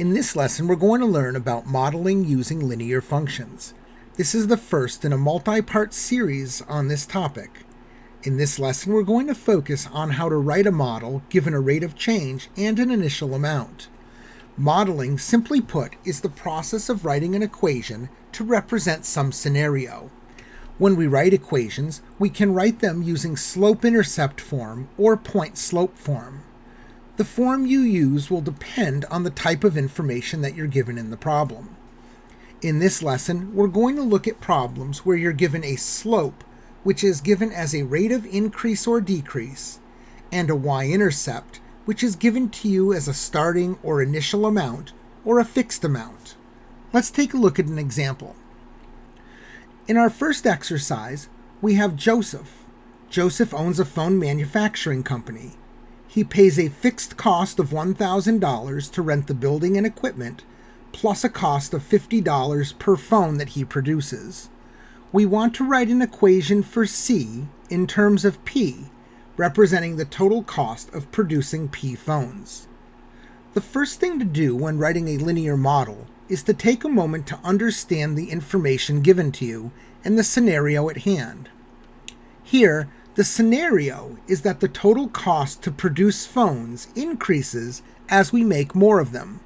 In this lesson, we're going to learn about modeling using linear functions. This is the first in a multi-part series on this topic. In this lesson, we're going to focus on how to write a model given a rate of change and an initial amount. Modeling, simply put, is the process of writing an equation to represent some scenario. When we write equations, we can write them using slope-intercept form or point-slope form. The form you use will depend on the type of information that you're given in the problem. In this lesson, we're going to look at problems where you're given a slope, which is given as a rate of increase or decrease, and a y-intercept, which is given to you as a starting or initial amount or a fixed amount. Let's take a look at an example. In our first exercise, we have Joseph. Joseph owns a phone manufacturing company. He pays a fixed cost of $1,000 to rent the building and equipment, plus a cost of $50 per phone that he produces. We want to write an equation for C in terms of P, representing the total cost of producing P phones. The first thing to do when writing a linear model is to take a moment to understand the information given to you and the scenario at hand. Here, the scenario is that the total cost to produce phones increases as we make more of them.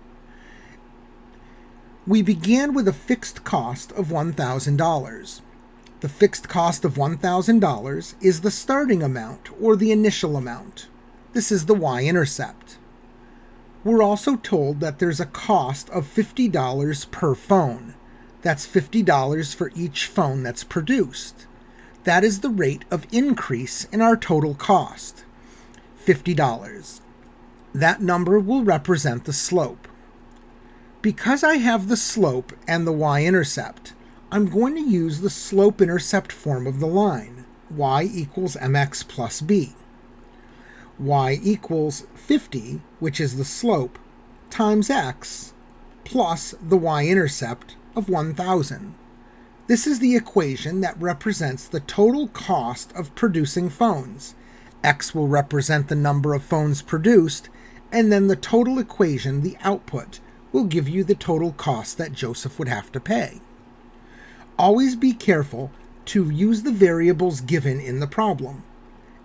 We began with a fixed cost of $1,000. The fixed cost of $1,000 is the starting amount or the initial amount. This is the y-intercept. We're also told that there's a cost of $50 per phone. That's $50 for each phone that's produced. That is the rate of increase in our total cost, $50. That number will represent the slope. Because I have the slope and the y-intercept, I'm going to use the slope-intercept form of the line, y equals mx plus b. Y equals 50, which is the slope, times x, plus the y-intercept of 1,000. This is the equation that represents the total cost of producing phones. X will represent the number of phones produced, and then the total equation, the output, will give you the total cost that Joseph would have to pay. Always be careful to use the variables given in the problem.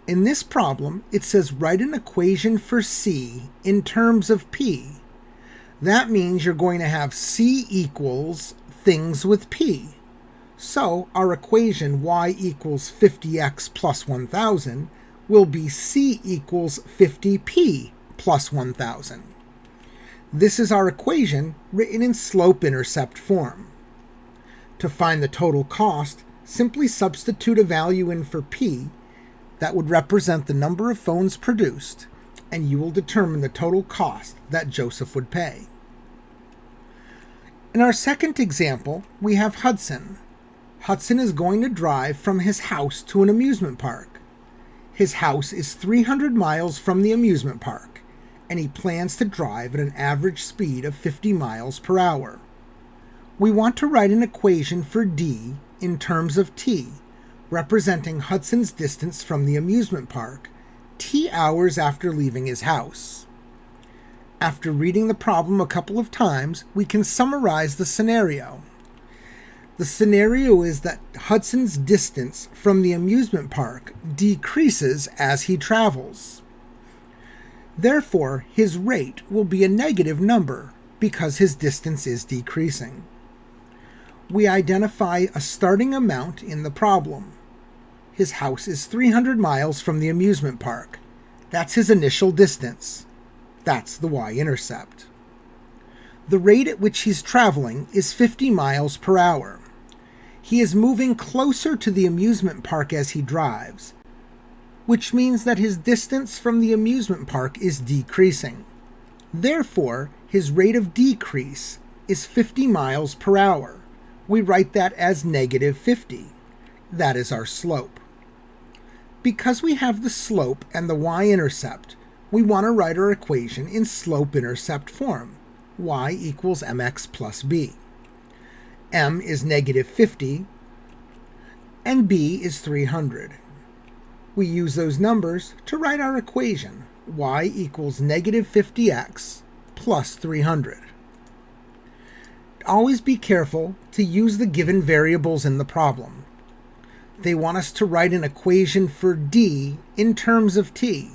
In this problem, it says write an equation for C in terms of P. That means you're going to have C equals things with P. So our equation y equals 50x plus 1,000 will be C equals 50p plus 1,000. This is our equation written in slope-intercept form. To find the total cost, simply substitute a value in for p that would represent the number of phones produced, and you will determine the total cost that Joseph would pay. In our second example, we have Hudson. Hudson is going to drive from his house to an amusement park. His house is 300 miles from the amusement park, and he plans to drive at an average speed of 50 miles per hour. We want to write an equation for D in terms of T, representing Hudson's distance from the amusement park, T hours after leaving his house. After reading the problem a couple of times, we can summarize the scenario. The scenario is that Hudson's distance from the amusement park decreases as he travels. Therefore, his rate will be a negative number because his distance is decreasing. We identify a starting amount in the problem. His house is 300 miles from the amusement park. That's his initial distance. That's the y-intercept. The rate at which he's traveling is 50 miles per hour. He is moving closer to the amusement park as he drives, which means that his distance from the amusement park is decreasing. Therefore, his rate of decrease is 50 miles per hour. We write that as negative 50. That is our slope. Because we have the slope and the y-intercept, we want to write our equation in slope-intercept form, y equals mx plus b. M is negative 50, and b is 300. We use those numbers to write our equation, y equals negative 50x plus 300. always be careful to use the given variables in the problem. They want us to write an equation for d in terms of t.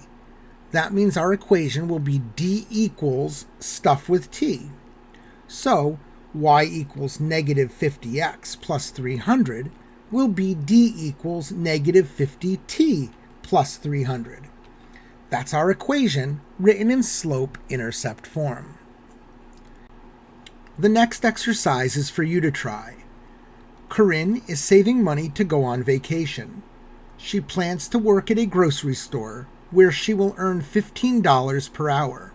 That means our equation will be d equals stuff with t. So y equals negative 50x plus 300 will be d equals negative 50t plus 300. That's our equation written in slope-intercept form. The next exercise is for you to try. Corinne is saving money to go on vacation. She plans to work at a grocery store where she will earn $15 per hour.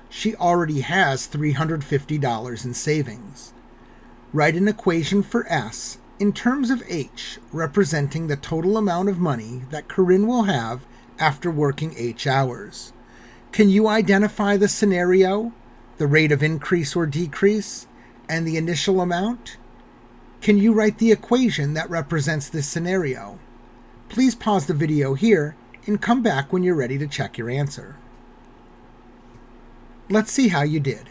She already has $350 in savings. Write an equation for S in terms of H, representing the total amount of money that Corinne will have after working H hours. Can you identify the scenario, the rate of increase or decrease, and the initial amount? Can you write the equation that represents this scenario? Please pause the video here and come back when you're ready to check your answer. Let's see how you did.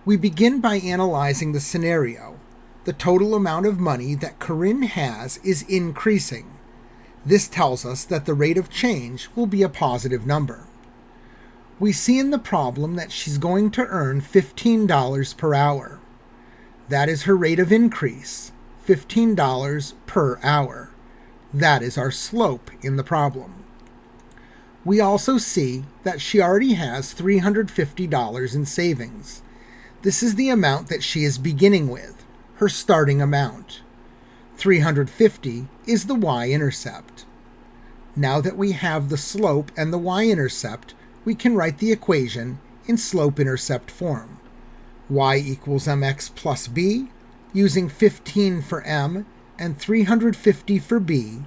We begin by analyzing the scenario. The total amount of money that Corinne has is increasing. This tells us that the rate of change will be a positive number. We see in the problem that she's going to earn $15 per hour. That is her rate of increase, $15 per hour. That is our slope in the problem. We also see that she already has $350 in savings. This is the amount that she is beginning with, her starting amount. 350 is the y-intercept. Now that we have the slope and the y-intercept, we can write the equation in slope-intercept form. Y equals mx plus b, using 15 for m and 350 for b,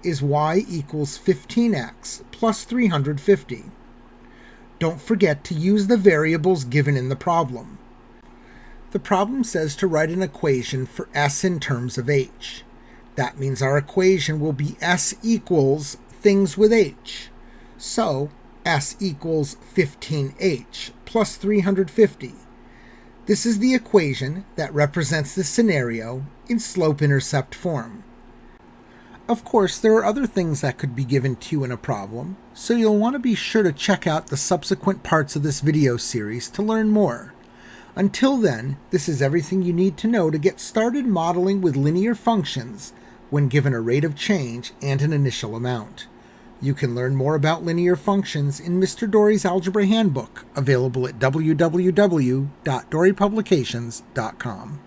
is y equals 15x plus 350. Don't forget to use the variables given in the problem. The problem says to write an equation for S in terms of H. That means our equation will be S equals things with H. So S equals 15H plus 350. This is the equation that represents the scenario in slope-intercept form. Of course, there are other things that could be given to you in a problem, so you'll want to be sure to check out the subsequent parts of this video series to learn more. Until then, this is everything you need to know to get started modeling with linear functions when given a rate of change and an initial amount. You can learn more about linear functions in Mr. Dorey's Algebra Handbook, available at www.doreypublications.com.